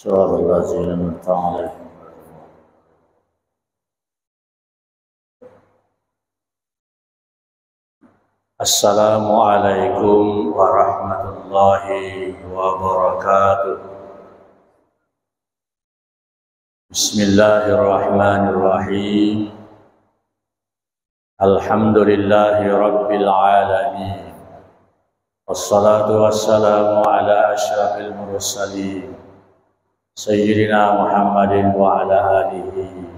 صراط الذين أنعمت عليهم. Assalamualaikum warahmatullahi wabarakatuh. Bismillahirrahmanirrahim. Alhamdulillahi rabbil alamin. Wassalatu wassalamu ala asyrafil mursalin Sayyidina Muhammadin wa ala alihi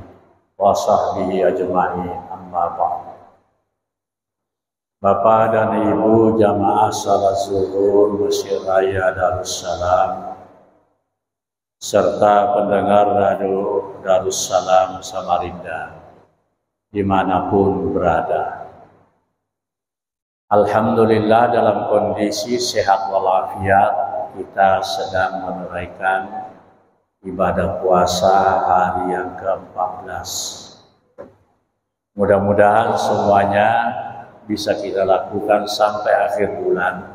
wa sahbihi ajma'in, amma ba'd. Bapak dan Ibu jamaah salat zuhur Masjid Raya Darussalam serta pendengar radio Darussalam Samarinda dimanapun berada. Alhamdulillah dalam kondisi sehat walafiat kita sedang menunaikan ibadah puasa hari yang ke-14. Mudah-mudahan semuanya bisa kita lakukan sampai akhir bulan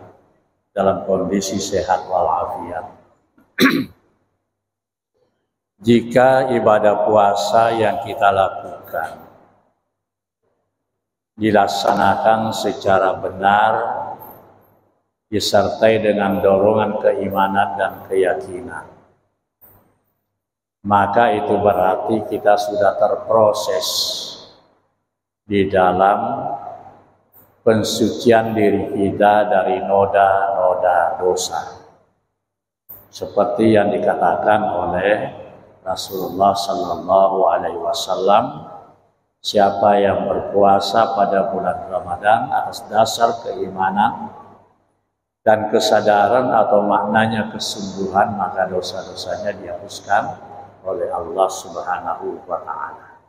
dalam kondisi sehat walafiat. Jika ibadah puasa yang kita lakukan dilaksanakan secara benar, disertai dengan dorongan keimanan dan keyakinan, maka itu berarti kita sudah terproses di dalam pensucian diri kita dari noda-noda dosa. Seperti yang dikatakan oleh Rasulullah Sallallahu Alaihi Wasallam, siapa yang berpuasa pada bulan Ramadan atas dasar keimanan dan kesadaran atau maknanya kesungguhan, maka dosa-dosanya dihapuskan oleh Allah Subhanahu wa Ta'ala.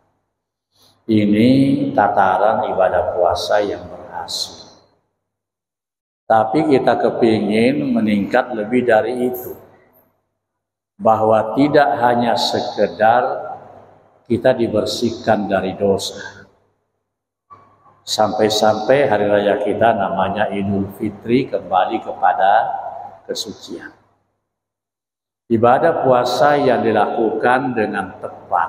Ini tataran ibadah puasa yang berhasil. Tapi kita kepingin meningkat lebih dari itu, bahwa tidak hanya sekedar kita dibersihkan dari dosa. Sampai-sampai hari raya kita namanya Idul Fitri kembali kepada kesucian. Ibadah puasa yang dilakukan dengan tepat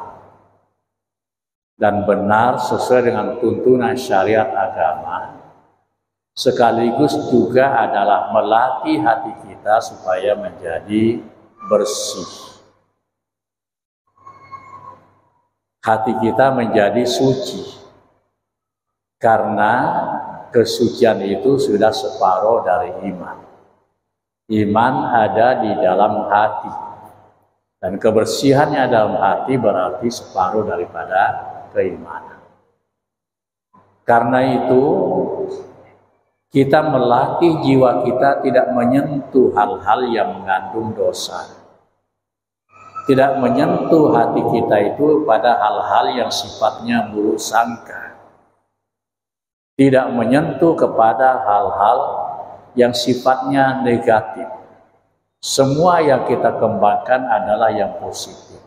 dan benar sesuai dengan tuntunan syariat agama, sekaligus juga adalah melatih hati kita supaya menjadi bersih. Hati kita menjadi suci, karena kesucian itu sudah separuh dari iman. Iman ada di dalam hati, dan kebersihannya dalam hati berarti separuh daripada keimanan. Karena itu kita melatih jiwa kita tidak menyentuh hal-hal yang mengandung dosa, tidak menyentuh hati kita itu pada hal-hal yang sifatnya buruk sangka, tidak menyentuh kepada hal-hal yang sifatnya negatif. Semua yang kita kembangkan adalah yang positif,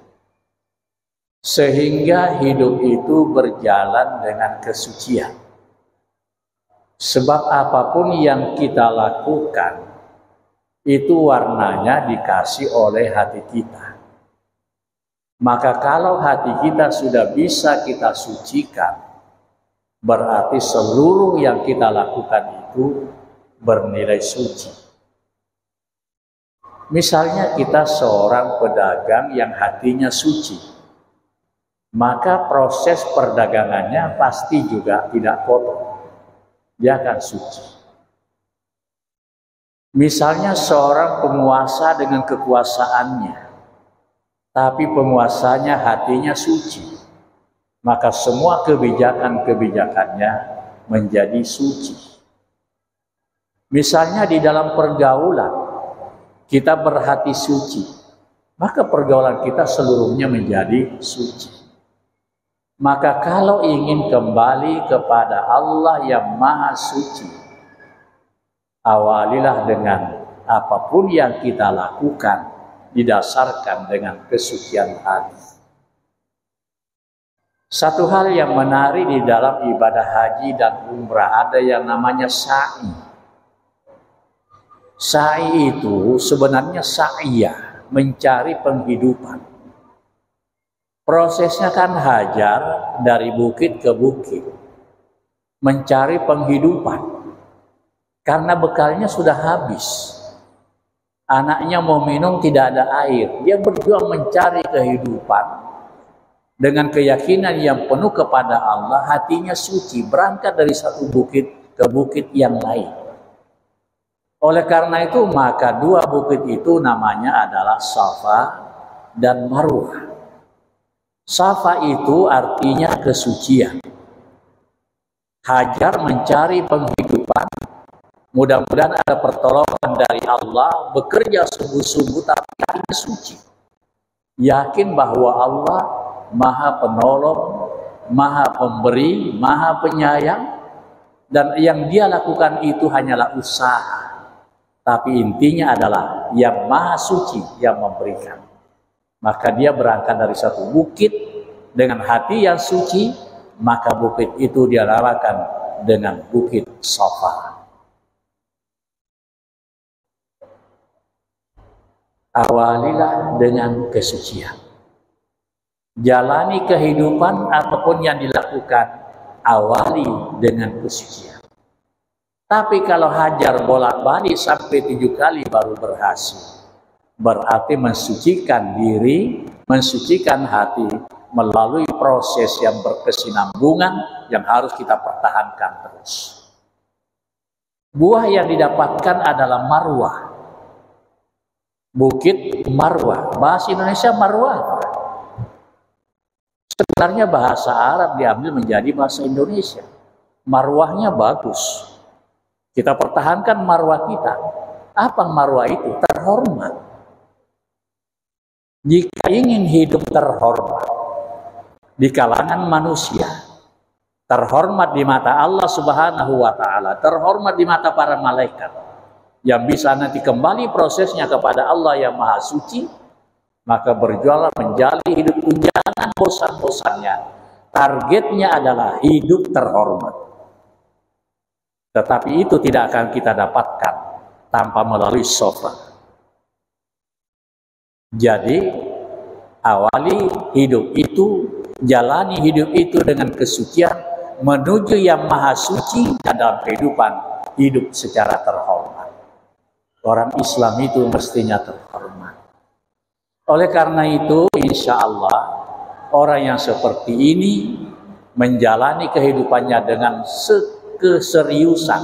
sehingga hidup itu berjalan dengan kesucian. Sebab apapun yang kita lakukan itu warnanya dikasih oleh hati kita. Maka kalau hati kita sudah bisa kita sucikan, berarti seluruh yang kita lakukan itu bernilai suci. Misalnya kita seorang pedagang yang hatinya suci, maka proses perdagangannya pasti juga tidak kotor, dia akan suci. Misalnya seorang penguasa dengan kekuasaannya, tapi penguasanya hatinya suci, maka semua kebijakan-kebijakannya menjadi suci. Misalnya di dalam pergaulan, kita berhati suci, maka pergaulan kita seluruhnya menjadi suci. Maka kalau ingin kembali kepada Allah yang Maha Suci, awalilah dengan apapun yang kita lakukan didasarkan dengan kesucian hati. Satu hal yang menarik di dalam ibadah haji dan umrah ada yang namanya sa'i. Sa'i itu sebenarnya sa'iyah, mencari penghidupan. Prosesnya kan hajar dari bukit ke bukit, mencari penghidupan. Karena bekalnya sudah habis. Anaknya mau minum tidak ada air. Dia berjuang mencari kehidupan dengan keyakinan yang penuh kepada Allah, hatinya suci, berangkat dari satu bukit ke bukit yang lain. Oleh karena itu, maka dua bukit itu namanya adalah Safa dan Marwah. Safa itu artinya kesucian. Hajar mencari penghidupan. Mudah-mudahan ada pertolongan dari Allah, bekerja sungguh-sungguh tapi hatinya suci. Yakin bahwa Allah Maha Penolong, Maha Pemberi, Maha Penyayang, dan yang dia lakukan itu hanyalah usaha. Tapi intinya adalah yang Maha Suci yang memberikan. Maka dia berangkat dari satu bukit dengan hati yang suci, maka bukit itu dia namakan dengan Bukit Safa. Awalilah dengan kesucian. Jalani kehidupan apapun yang dilakukan, awali dengan kesucian. Tapi kalau hajar bolak-balik sampai 7 kali baru berhasil, berarti mensucikan diri, mensucikan hati melalui proses yang berkesinambungan yang harus kita pertahankan terus. Buah yang didapatkan adalah marwah. Bukit Marwah, bahasa Indonesia Marwah. Sebenarnya bahasa Arab diambil menjadi bahasa Indonesia. Marwahnya bagus. Kita pertahankan marwah kita. Apa marwah itu? Terhormat. Jika ingin hidup terhormat di kalangan manusia, terhormat di mata Allah Subhanahu wa Ta'ala, terhormat di mata para malaikat, yang bisa nanti kembali prosesnya kepada Allah yang Maha Suci, maka berjuanglah menjalani hidup tunjangan bosan-bosannya. Targetnya adalah hidup terhormat. Tetapi itu tidak akan kita dapatkan tanpa melalui Safa. Jadi, awali hidup itu, jalani hidup itu dengan kesucian menuju yang Maha Suci dan dalam kehidupan hidup secara terhormat. Orang Islam itu mestinya terhormat. Oleh karena itu, insya Allah, orang yang seperti ini menjalani kehidupannya dengan keseriusan.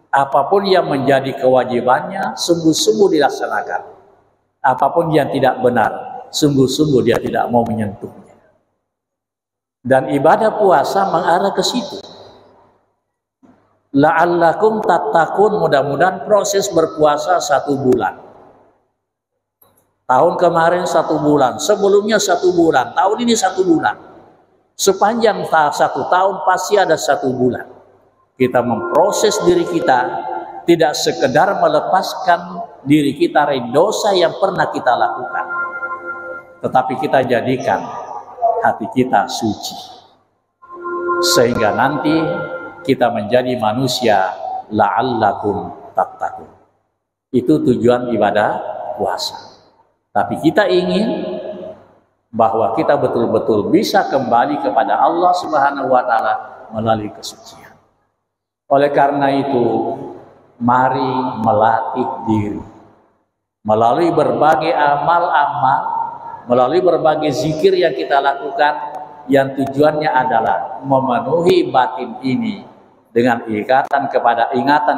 Apapun yang menjadi kewajibannya, sungguh-sungguh dilaksanakan. Apapun yang tidak benar, sungguh-sungguh dia tidak mau menyentuhnya. Dan ibadah puasa mengarah ke situ. La'allakum tattaqun, mudah-mudahan proses berpuasa 1 bulan. Tahun kemarin 1 bulan, sebelumnya 1 bulan, tahun ini 1 bulan. Sepanjang 1 tahun pasti ada 1 bulan. Kita memproses diri kita, tidak sekedar melepaskan diri kita dari dosa yang pernah kita lakukan, tetapi kita jadikan hati kita suci. Sehingga nanti kita menjadi manusia la'allakum tattaqun. Itu tujuan ibadah puasa. Tapi kita ingin bahwa kita betul-betul bisa kembali kepada Allah Subhanahu wa Ta'ala melalui kesucian. Oleh karena itu, mari melatih diri melalui berbagai amal-amal, melalui berbagai zikir yang kita lakukan, yang tujuannya adalah memenuhi batin ini dengan ingatan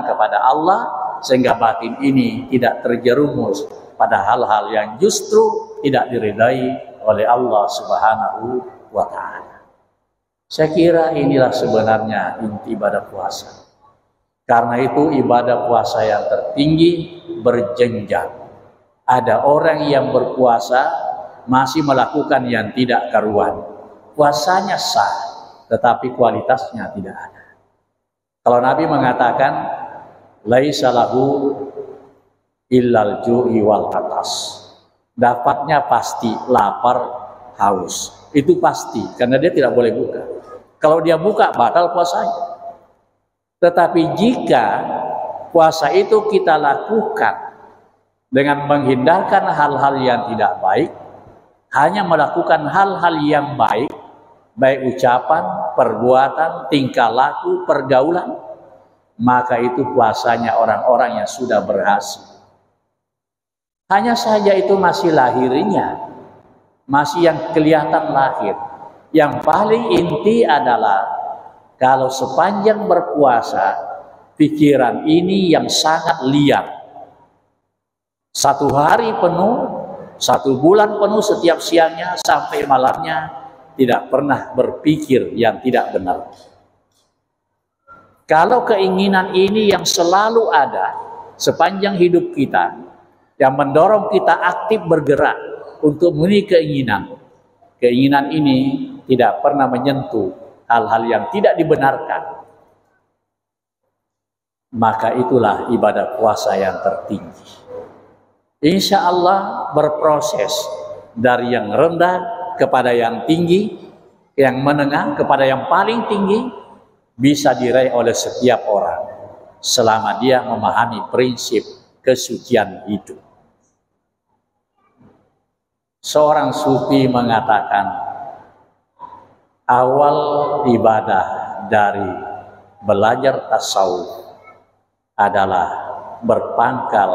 kepada Allah, sehingga batin ini tidak terjerumus pada hal-hal yang justru tidak diridai oleh Allah Subhanahu wa Ta'ala. Saya kira inilah sebenarnya inti ibadah puasa. Karena itu ibadah puasa yang tertinggi berjenjang. Ada orang yang berpuasa masih melakukan yang tidak karuan. Puasanya sah, tetapi kualitasnya tidak ada. Kalau Nabi mengatakan, laisa lahu illal ju'i wal atas. Dapatnya pasti lapar, haus. Itu pasti, karena dia tidak boleh buka. Kalau dia buka, batal puasanya. Tetapi jika puasa itu kita lakukan dengan menghindarkan hal-hal yang tidak baik, hanya melakukan hal-hal yang baik, baik ucapan, perbuatan, tingkah laku, pergaulan, maka itu puasanya orang-orang yang sudah berhasil. Hanya saja itu masih lahirnya, masih yang kelihatan lahir. Yang paling inti adalah kalau sepanjang berpuasa, pikiran ini yang sangat liar. Satu hari penuh, 1 bulan penuh setiap siangnya sampai malamnya tidak pernah berpikir yang tidak benar. Kalau keinginan ini yang selalu ada sepanjang hidup kita, yang mendorong kita aktif bergerak untuk memenuhi keinginan, keinginan ini tidak pernah menyentuh hal-hal yang tidak dibenarkan, maka itulah ibadah puasa yang tertinggi. Insya Allah berproses dari yang rendah kepada yang tinggi, yang menengah kepada yang paling tinggi, bisa diraih oleh setiap orang selama dia memahami prinsip kesucian hidup. Seorang sufi mengatakan, awal ibadah dari belajar tasawuf adalah berpangkal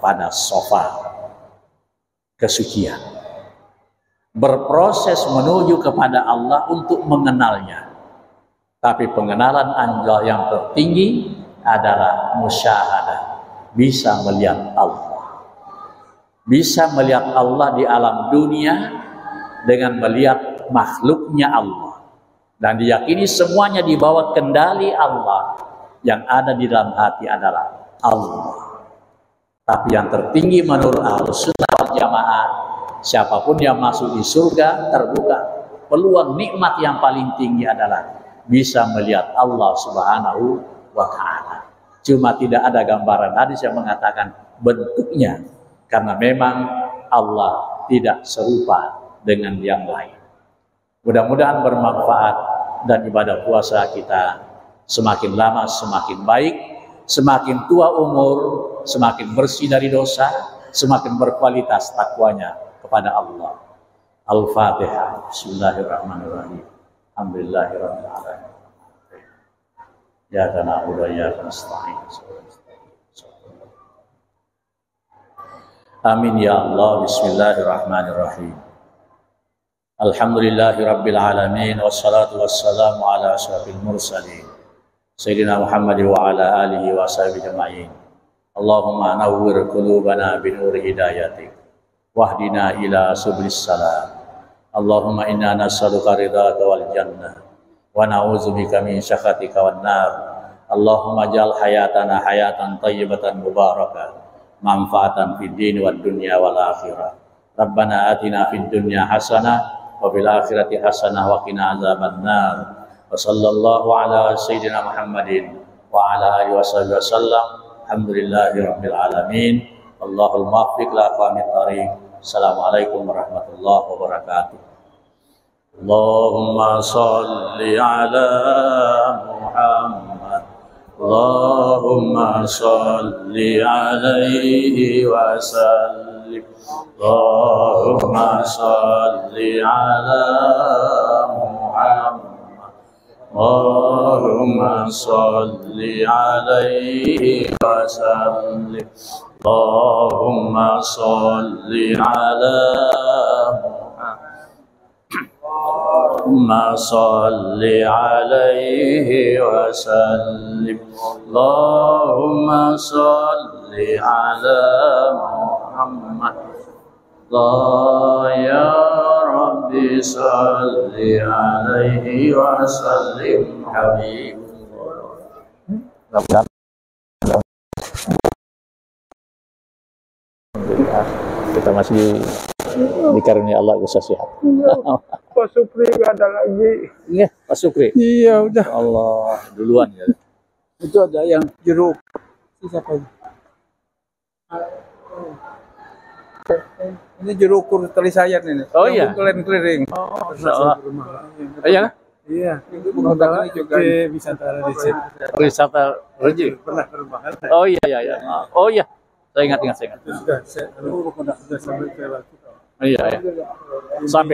pada sofa kesucian, berproses menuju kepada Allah untuk mengenalnya. Tapi pengenalan Allah yang tertinggi adalah musyahadah, bisa melihat Allah, bisa melihat Allah di alam dunia dengan melihat makhluknya Allah, dan diyakini semuanya di bawah kendali Allah. Yang ada di dalam hati adalah Allah. Tapi yang tertinggi menurut Ahlussunnah wal Jamaah, siapapun yang masuk di surga terbuka peluang nikmat yang paling tinggi adalah bisa melihat Allah Subhanahu wa Ta'ala. Cuma tidak ada gambaran hadis yang mengatakan bentuknya, karena memang Allah tidak serupa dengan yang lain. Mudah-mudahan bermanfaat dan ibadah puasa kita semakin lama semakin baik, semakin tua umur, semakin bersih dari dosa, semakin berkualitas takwanya kepada Allah. Al-Fatihah. Bismillahirrahmanirrahim. Alhamdulillahirabbil alamin. Ya kana wa ya nasta'in. Amin ya Allah. Bismillahirrahmanirrahim. Alhamdulillahirabbil alamin wassalatu wassalamu ala asyrafil mursalin Sayyidina Muhammad wa ala alihi wa sahbihi ajma'in. Allahumma nawwir qulubana binuri hidayatik wahdina ila sublis salam. Allahumma inna nas'aluka ridhaka wal jannah wa na'udzubika min sakhatika wan nar. Allahumma ja'al hayatana hayatan thayyibatan mubarakah manfaatan fid din wad dunya wal akhirah. Rabbana atina fid dunya hasanah wa fil akhirati hasanah wa qina azabannar. Wa sallallahu ala sayyidina Muhammadin wa ala alihi wasallam. Alhamdulillahi rabbil alamin. Allahul muwaffiq la aqwamit thariq. Assalamualaikum warahmatullahi wabarakatuh. Allahumma salli ala Muhammad. Allahumma salli alaihi wa sallim. Allahumma salli ala Muhammad. Allahumma salli alaihi wa sallim. Allahumma salli ala Allahumma salli alaihi wa sallim. Allahumma salli ala Muhammad. Ya Rabbi salli alaihi wa sallim habibullah. Kita masih dikaruniai Allah usaha sehat. Pak Supri nggak ada lagi. Iya, Pak Supri. Iya, udah. Allah duluan ya. Itu ada yang jeruk. Siapa ini? Ini jeruk tali sayat ini. Oh iya. Keliling-keliling. Oh iya. Iya. Bukan juga wisata di sini. Wisata Reji. Pernah ke rumah. Oh iya iya iya. Oh iya. Saya ingat. Itu sudah sampai ke waktu. Iya, ya. Sampai